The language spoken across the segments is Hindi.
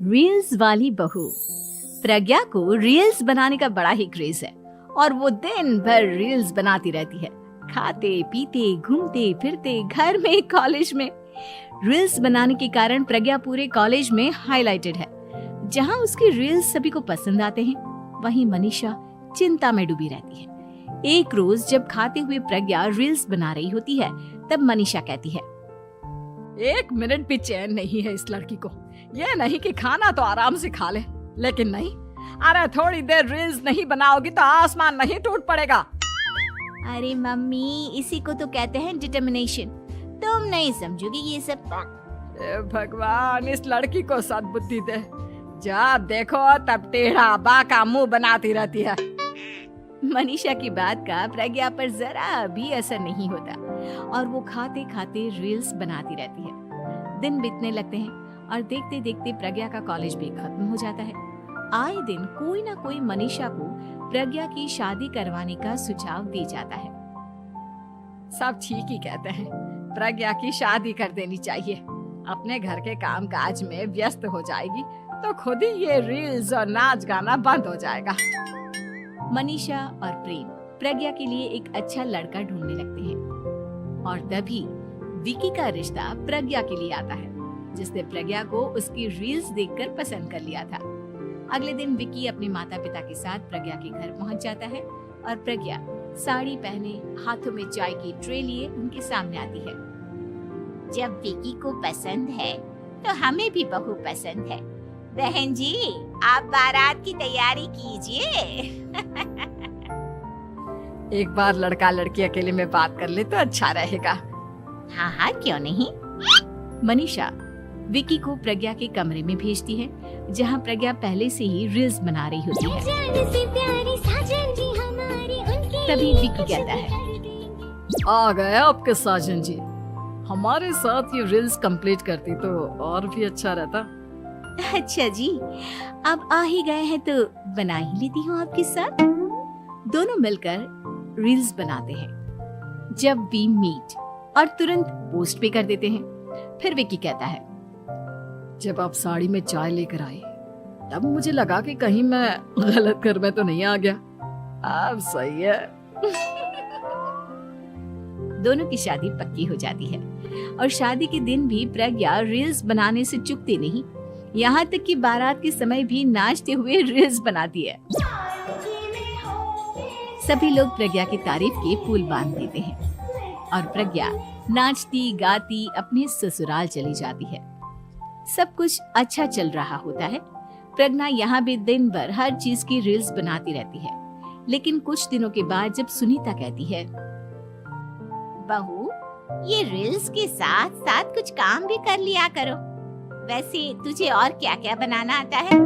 रील्स वाली बहू। प्रज्ञा को रील्स बनाने का बड़ा ही क्रेज है और वो दिन भर रील्स बनाती रहती है। खाते पीते घूमते फिरते घर में कॉलेज में रील्स बनाने के कारण प्रज्ञा पूरे कॉलेज में हाईलाइटेड है। जहां उसकी रील्स सभी को पसंद आते हैं, वहीं मनीषा चिंता में डूबी रहती है। एक रोज जब खाते हुए प्रज्ञा रील्स बना रही होती है, तब मनीषा कहती है, 1 मिनट भी चैन नहीं है इस लड़की को। ये नहीं कि खाना तो आराम से खा ले, लेकिन नहीं, अरे थोड़ी देर रील्स नहीं बनाओगी तो आसमान नहीं टूट पड़ेगा। अरे मम्मी, इसी को तो कहते हैं डिटर्मिनेशन। तुम नहीं समझोगी ये सब। भगवान, इस लड़की को सद्बुद्धि दे। जब देखो तब टेढ़ा बाका मुंह बनाती रहती है। मनीषा की बात का प्रज्ञा पर जरा भी असर नहीं होता और वो खाते खाते रील्स बनाती रहती है। दिन बीतने लगते हैं और देखते देखते प्रज्ञा का कॉलेज भी खत्म हो जाता है। आए दिन कोई ना कोई मनीषा को प्रज्ञा की शादी करवाने का सुझाव दे जाता है। सब ठीक ही कहते हैं, प्रज्ञा की शादी कर देनी चाहिए। अपने घर के काम काज में व्यस्त हो जाएगी तो खुद ही ये रील्स और नाच गाना बंद हो जाएगा। मनीषा और प्रेम प्रज्ञा के लिए एक अच्छा लड़का ढूंढने लगते हैं और तभी विकी का रिश्ता प्रज्ञा के लिए आता है, जिसने प्रज्ञा को उसकी रील्स देखकर पसंद कर लिया था। अगले दिन विकी अपने माता पिता के साथ प्रज्ञा के घर पहुंच जाता है और प्रज्ञा साड़ी पहने हाथों में चाय की ट्रे लिए उनके सामने आती है। जब विकी को पसंद है तो हमें भी बहू पसंद है। बहन जी, आप बारात की तैयारी कीजिए। एक बार लड़का लड़की अकेले में बात कर ले तो अच्छा रहेगा। हाँ हाँ, क्यों नहीं। मनीषा विकी को प्रज्ञा के कमरे में भेजती है, जहां प्रज्ञा पहले से ही रील्स बना रही होती है। तभी विकी कहता है, आ गए आपके साजन जी। हमारे साथ ये रील्स कंप्लीट करती तो और भी अच्छा रहता। अच्छा जी, अब आ ही गए हैं तो बना ही लेती हूँ आपके साथ। दोनों मिलकर रील्स बनाते हैं। जब वी मीट और तुरंत पोस्ट भी कर देते हैं। फिर विकी कहता है, जब आप साड़ी में चाय लेकर आए तब मुझे लगा कि कहीं मैं गलत घर में तो नहीं आ गया। अब सही है। दोनों की शादी पक्की हो जाती है और शादी के दिन भी प्रज्ञा रील्स बनाने से चूकती नहीं। यहाँ तक कि बारात के समय भी नाचते हुए रील्स बनाती है। सभी लोग प्रज्ञा की तारीफ के पुल बांध देते हैं और प्रज्ञा नाचती गाती अपने ससुराल चली जाती है। सब कुछ अच्छा चल रहा होता है। प्रज्ञा यहाँ भी दिन भर हर चीज की रील्स बनाती रहती है। लेकिन कुछ दिनों के बाद जब सुनीता कहती है, बहू, ये रील्स के साथ साथ कुछ काम भी कर लिया करो। वैसे तुझे और क्या क्या बनाना आता है?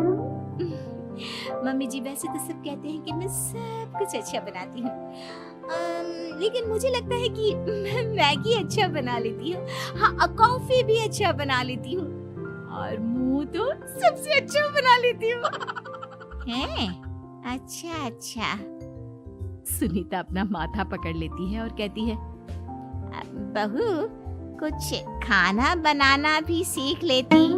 मम्मी जी, वैसे तो सब कहते हैं कि मैं सब कुछ अच्छा बनाती हूँ, लेकिन मुझे लगता है कि मैं मैगी अच्छा बना लेती हूँ। हाँ, कॉफी भी अच्छा बना लेती हूँ और मुंह तो सबसे अच्छा बना लेती हूँ। हैं? अच्छा अच्छा। सुनीता अपना माथा पकड़ लेती है और कहती है, बहू, कुछ खाना बनाना भी सीख लेती।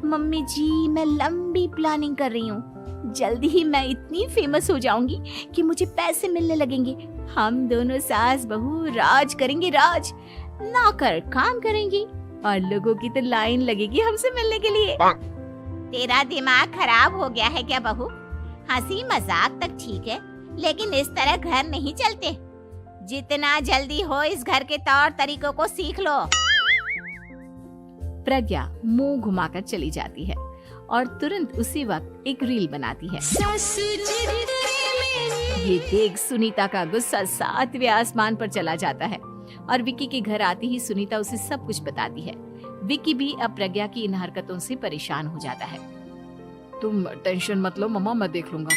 मम्मी जी, मैं लंबी प्लानिंग कर रही हूँ। जल्दी ही मैं इतनी फेमस हो जाऊंगी कि मुझे पैसे मिलने लगेंगे। हम दोनों सास बहू राज करेंगे, राज। नौकर काम करेंगी और लोगों की तो लाइन लगेगी हमसे मिलने के लिए। तेरा दिमाग खराब हो गया है क्या बहू? हंसी मजाक तक ठीक है, लेकिन इस तरह घर नहीं चलते। जितना जल्दी हो इस घर के तौर तरीकों को सीख लो। प्रज्ञा मुंह घुमाकर चली जाती है और तुरंत उसी वक्त एक रील बनाती है। ये देख सुनीता का गुस्सा 7वें आसमान पर चला जाता है और विकी के घर आती ही सुनीता उसे सब कुछ बताती है। विकी भी अब प्रज्ञा की इन हरकतों से परेशान हो जाता है। तुम टेंशन मत लो मम्मा, मैं देख लूंगा।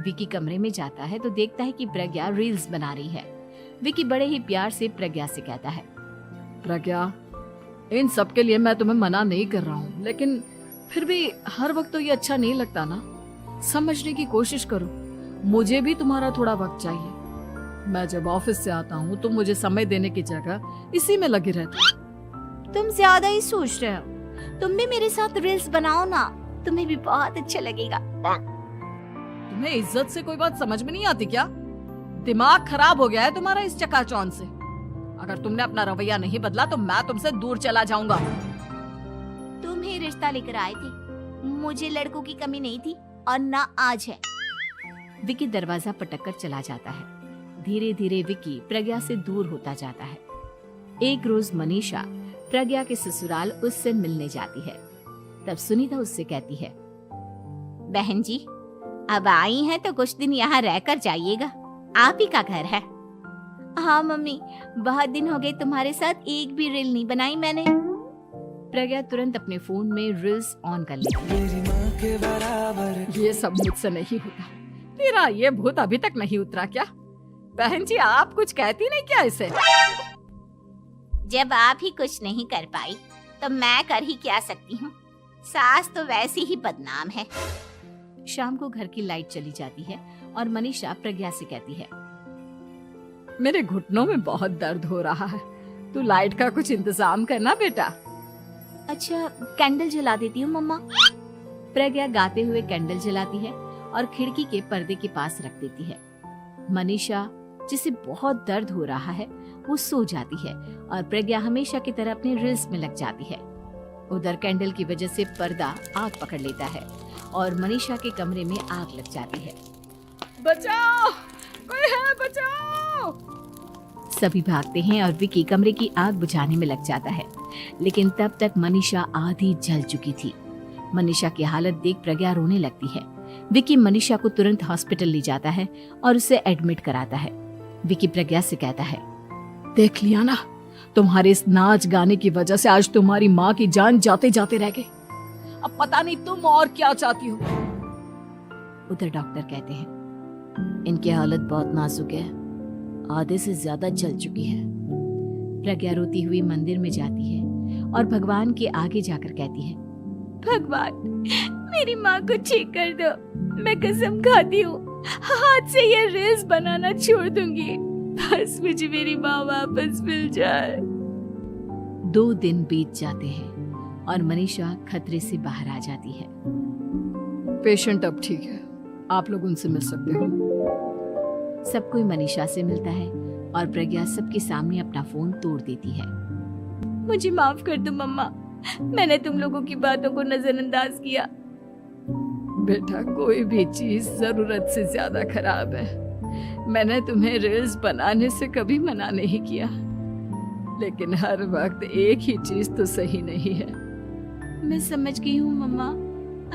विकी कमरे में जाता है तो देखता है कि प्रज्ञा रील्स बना रही है। विकी बड़े ही प्यार से प्रज्ञा से कहता है, प्रज्ञा, इन सब के लिए मैं तुम्हें मना नहीं कर रहा हूँ, लेकिन फिर भी हर वक्त तो ये अच्छा नहीं लगता ना। समझने की कोशिश करो, मुझे भी तुम्हारा थोड़ा वक्त चाहिए। मैं जब ऑफिस से आता हूँ तो मुझे समय देने की जगह इसी में लगी रहती। तुम ज्यादा ही सोच रहे हो। तुम भी मेरे साथ रील्स बनाओ ना, तुम्हें भी बहुत अच्छा लगेगा। तुम्हें इज्जत से कोई बात समझ में नहीं आती क्या? दिमाग खराब हो गया है तुम्हारा इस चकाचौंध से। अगर तुमने अपना रवैया नहीं बदला तो मैं तुमसे दूर चला जाऊंगा। तुम ही रिश्ता लेकर आए थे, मुझे लड़कों की कमी नहीं थी और ना आज है। विकी दरवाजा पटक कर चला जाता है। धीरे धीरे विकी प्रज्ञा से दूर होता जाता है। एक रोज मनीषा प्रज्ञा के ससुराल उससे मिलने जाती है। तब सुनीता उससे कहती है, बहन जी, अब आई हैं तो कुछ दिन यहाँ रहकर जाइएगा, आप ही का घर है। हाँ मम्मी, बहुत दिन हो गए तुम्हारे साथ एक भी रील नहीं बनाई मैंने। प्रज्ञा तुरंत अपने फोन में रील्स ऑन कर लेती है। ये सब मुझसे नहीं होता। तेरा ये भूत अभी तक नहीं उतरा क्या? बहन जी, आप कुछ कहती नहीं क्या इसे? जब आप ही कुछ नहीं कर पाई तो मैं कर ही क्या सकती हूँ। सास तो वैसी ही बदनाम है। शाम को घर की लाइट चली जाती है और मनीषा प्रज्ञा से कहती है, मेरे घुटनों में बहुत दर्द हो रहा है, तू लाइट का कुछ इंतजाम करना बेटा। अच्छा, कैंडल जला देती हूँ मम्मा। प्रज्ञा गाते हुए कैंडल जलाती है और खिड़की के पर्दे के पास रख देती है। मनीषा, जिसे बहुत दर्द हो रहा है, वो सो जाती है और प्रज्ञा हमेशा की तरह अपने रील्स में लग जाती है। उधर कैंडल की वजह से पर्दा आग पकड़ लेता है और मनीषा के कमरे में आग लग जाती है। बचाओ, कोई है, बचाओ। सभी भागते हैं और विकी कमरे की आग बुझाने में लग जाता है, लेकिन तब तक मनीषा आधी जल चुकी थी। मनीषा की हालत देख प्रज्ञा रोने लगती है। विकी मनीषा को तुरंत हॉस्पिटल ले जाता है और उसे एडमिट कराता है। विकी प्रज्ञा से कहता है, देख लिया ना, तुम्हारे इस नाच गाने की वजह से आज तुम्हारी माँ की जान जाते जाते रह गई। अब पता नहीं तुम और क्या चाहती हो। उधर डॉक्टर कहते हैं, इनकी हालत बहुत नाजुक है, आधे से ज्यादा जल चुकी है। प्रज्ञा रोती हुई मंदिर में जाती है और भगवान के आगे जाकर कहती है, भगवान, मेरी माँ को ठीक कर दो। मैं कसम खाती हूँ, हाथ से ये रील्स बनाना छोड़ दूंगी। बस मुझे मेरी माँ वापस मिल जाए। 2 दिन बीत जाते हैं और मनीषा खतरे से बाहर आ जाती है। पेशेंट अब ठीक है, आप लोग उनसे मिल सकते हो। सब कोई मनीषा से मिलता है और प्रज्ञा सबके सामने अपना फोन तोड़ देती है। मुझे माफ कर दो मम्मा, मैंने तुम लोगों की बातों को नजरअंदाज किया। बेटा, कोई भी चीज जरूरत से ज्यादा खराब है। मैंने तुम्हें रील्स बनाने से कभी मना नहीं किया, लेकिन हर वक्त एक ही चीज तो सही नहीं है। मैं समझ गई हूँ मम्मा,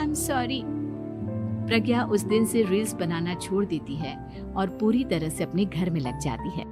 आई एम सॉरी। प्रज्ञा उस दिन से रील्स बनाना छोड़ देती है और पूरी तरह से अपने घर में लग जाती है।